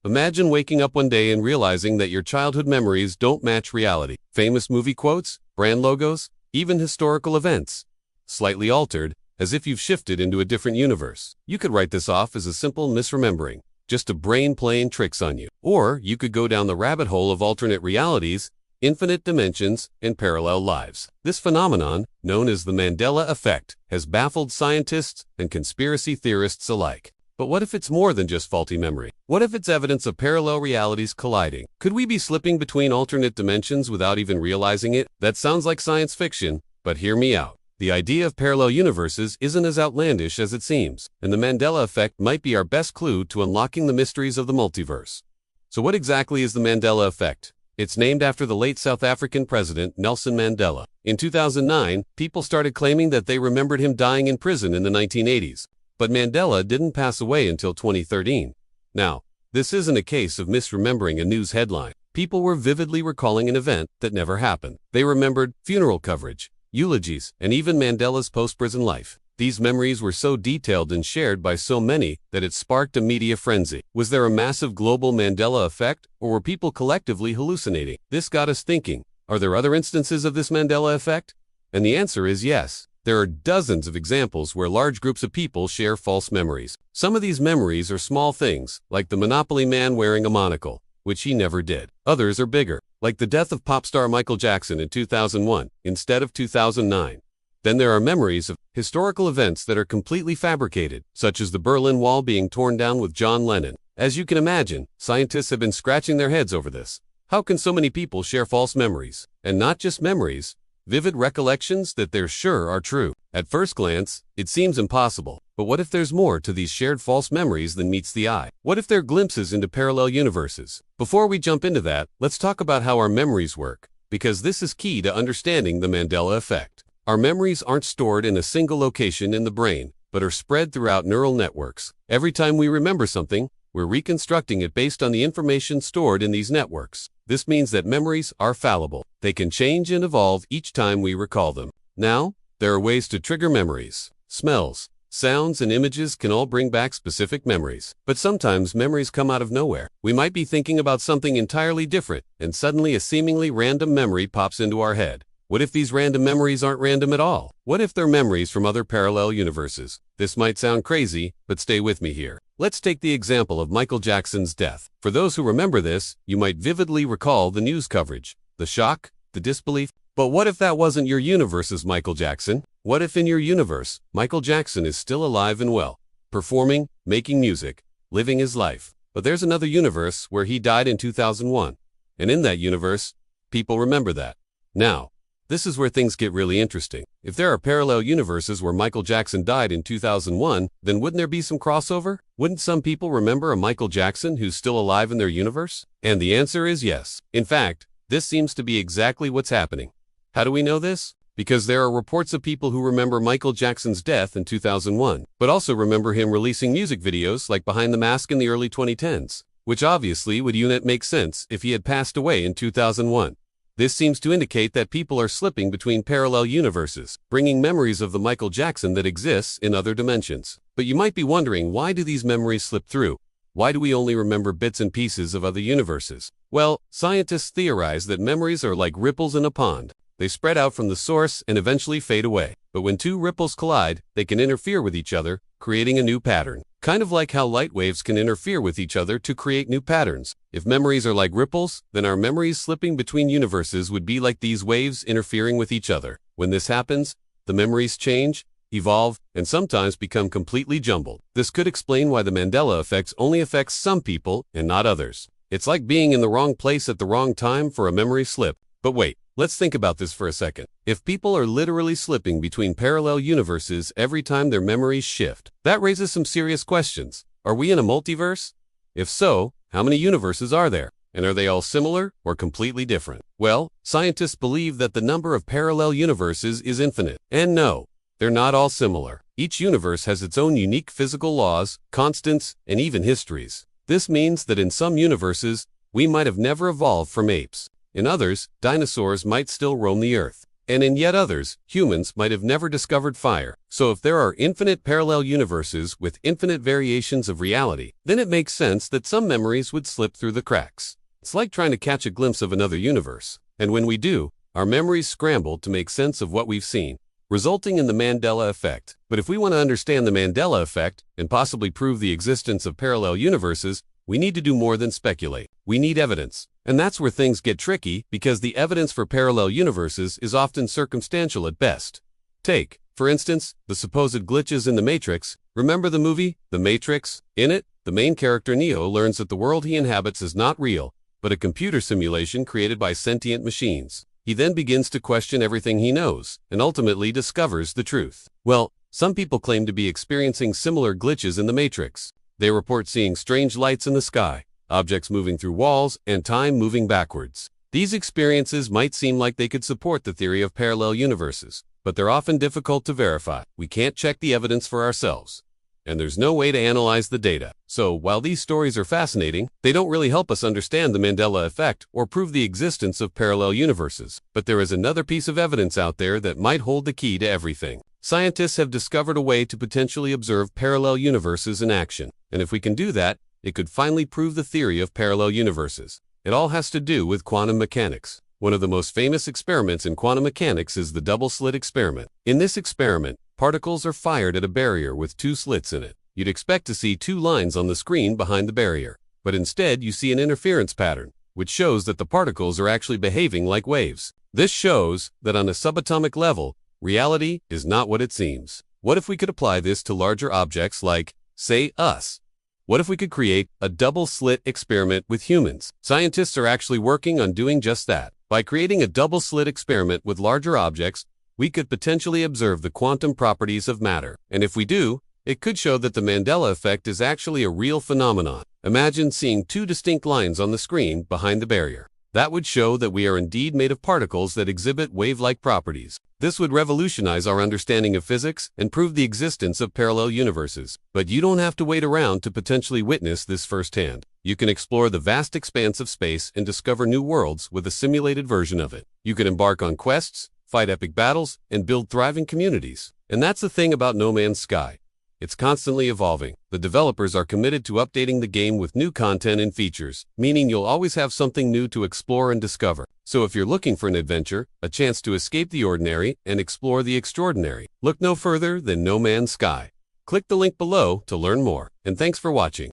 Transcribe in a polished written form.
Imagine waking up one day and realizing that your childhood memories don't match reality. Famous movie quotes, brand logos, even historical events. Slightly altered, as if you've shifted into a different universe. You could write this off as a simple misremembering, just a brain playing tricks on you. Or you could go down the rabbit hole of alternate realities, infinite dimensions, and parallel lives. This phenomenon, known as the Mandela Effect, has baffled scientists and conspiracy theorists alike. But what if it's more than just faulty memory? What if it's evidence of parallel realities colliding? Could we be slipping between alternate dimensions without even realizing it? That sounds like science fiction, but hear me out. The idea of parallel universes isn't as outlandish as it seems, and the Mandela Effect might be our best clue to unlocking the mysteries of the multiverse. So what exactly is the Mandela Effect? It's named after the late South African president Nelson Mandela. In 2009, people started claiming that they remembered him dying in prison in the 1980s. But Mandela didn't pass away until 2013. Now, this isn't a case of misremembering a news headline. People were vividly recalling an event that never happened. They remembered funeral coverage, eulogies, and even Mandela's post-prison life. These memories were so detailed and shared by so many that it sparked a media frenzy. Was there a massive global Mandela effect, or were people collectively hallucinating? This got us thinking, are there other instances of this Mandela effect? And the answer is yes. There are dozens of examples where large groups of people share false memories. Some of these memories are small things, like the Monopoly man wearing a monocle, which he never did. Others are bigger, like the death of pop star Michael Jackson in 2001 instead of 2009. Then there are memories of historical events that are completely fabricated, such as the Berlin Wall being torn down with John Lennon. As you can imagine, scientists have been scratching their heads over this. How can so many people share false memories? And not just memories, vivid recollections that they're sure are true. At first glance, it seems impossible. But what if there's more to these shared false memories than meets the eye? What if they're glimpses into parallel universes? Before we jump into that, let's talk about how our memories work, because this is key to understanding the Mandela Effect. Our memories aren't stored in a single location in the brain, but are spread throughout neural networks. Every time we remember something, we're reconstructing it based on the information stored in these networks. This means that memories are fallible. They can change and evolve each time we recall them. Now, there are ways to trigger memories. Smells, sounds, and images can all bring back specific memories. But sometimes memories come out of nowhere. We might be thinking about something entirely different, and suddenly a seemingly random memory pops into our head. What if these random memories aren't random at all? What if they're memories from other parallel universes? This might sound crazy, but stay with me here. Let's take the example of Michael Jackson's death. For those who remember this, you might vividly recall the news coverage, the shock, the disbelief. But what if that wasn't your universe's Michael Jackson? What if in your universe, Michael Jackson is still alive and well, performing, making music, living his life? But there's another universe where he died in 2001. And in that universe, people remember that. Now, this is where things get really interesting. If there are parallel universes where Michael Jackson died in 2001, then wouldn't there be some crossover? Wouldn't some people remember a Michael Jackson who's still alive in their universe? And the answer is yes. In fact, this seems to be exactly what's happening. How do we know this? Because there are reports of people who remember Michael Jackson's death in 2001, but also remember him releasing music videos like Behind the Mask in the early 2010s, which obviously would make sense if he had passed away in 2001. This seems to indicate that people are slipping between parallel universes, bringing memories of the Michael Jackson that exists in other dimensions. But you might be wondering, why do these memories slip through? Why do we only remember bits and pieces of other universes? Well, scientists theorize that memories are like ripples in a pond. They spread out from the source and eventually fade away. But when two ripples collide, they can interfere with each other, creating a new pattern. Kind of like how light waves can interfere with each other to create new patterns. If memories are like ripples, then our memories slipping between universes would be like these waves interfering with each other. When this happens, the memories change, evolve, and sometimes become completely jumbled. This could explain why the Mandela effect only affects some people and not others. It's like being in the wrong place at the wrong time for a memory slip. But wait, let's think about this for a second. If people are literally slipping between parallel universes every time their memories shift, that raises some serious questions. Are we in a multiverse? If so, how many universes are there? And are they all similar or completely different? Well, scientists believe that the number of parallel universes is infinite. And no, they're not all similar. Each universe has its own unique physical laws, constants, and even histories. This means that in some universes, we might have never evolved from apes. In others, dinosaurs might still roam the earth. And in yet others, humans might have never discovered fire. So if there are infinite parallel universes with infinite variations of reality, then it makes sense that some memories would slip through the cracks. It's like trying to catch a glimpse of another universe. And when we do, our memories scramble to make sense of what we've seen, resulting in the Mandela Effect. But if we want to understand the Mandela Effect and possibly prove the existence of parallel universes, we need to do more than speculate. We need evidence. And that's where things get tricky, because the evidence for parallel universes is often circumstantial at best. Take, for instance, the supposed glitches in the Matrix. Remember the movie, The Matrix? In it, the main character Neo learns that the world he inhabits is not real, but a computer simulation created by sentient machines. He then begins to question everything he knows, and ultimately discovers the truth. Well, some people claim to be experiencing similar glitches in the Matrix. They report seeing strange lights in the sky, objects moving through walls, and time moving backwards. These experiences might seem like they could support the theory of parallel universes, but they're often difficult to verify. We can't check the evidence for ourselves, and there's no way to analyze the data. So, while these stories are fascinating, they don't really help us understand the Mandela Effect or prove the existence of parallel universes. But there is another piece of evidence out there that might hold the key to everything. Scientists have discovered a way to potentially observe parallel universes in action. And if we can do that, it could finally prove the theory of parallel universes. It all has to do with quantum mechanics. One of the most famous experiments in quantum mechanics is the double-slit experiment. In this experiment, particles are fired at a barrier with two slits in it. You'd expect to see two lines on the screen behind the barrier, but instead you see an interference pattern, which shows that the particles are actually behaving like waves. This shows that on a subatomic level, reality is not what it seems. What if we could apply this to larger objects like, say, us? What if we could create a double-slit experiment with humans? Scientists are actually working on doing just that. By creating a double-slit experiment with larger objects, we could potentially observe the quantum properties of matter. And if we do, it could show that the Mandela Effect is actually a real phenomenon. Imagine seeing two distinct lines on the screen behind the barrier. That would show that we are indeed made of particles that exhibit wave-like properties. This would revolutionize our understanding of physics and prove the existence of parallel universes. But you don't have to wait around to potentially witness this firsthand. You can explore the vast expanse of space and discover new worlds with a simulated version of it. You can embark on quests, fight epic battles, and build thriving communities. And that's the thing about No Man's Sky. It's constantly evolving. The developers are committed to updating the game with new content and features, meaning you'll always have something new to explore and discover. So if you're looking for an adventure, a chance to escape the ordinary and explore the extraordinary, look no further than No Man's Sky. Click the link below to learn more, and thanks for watching.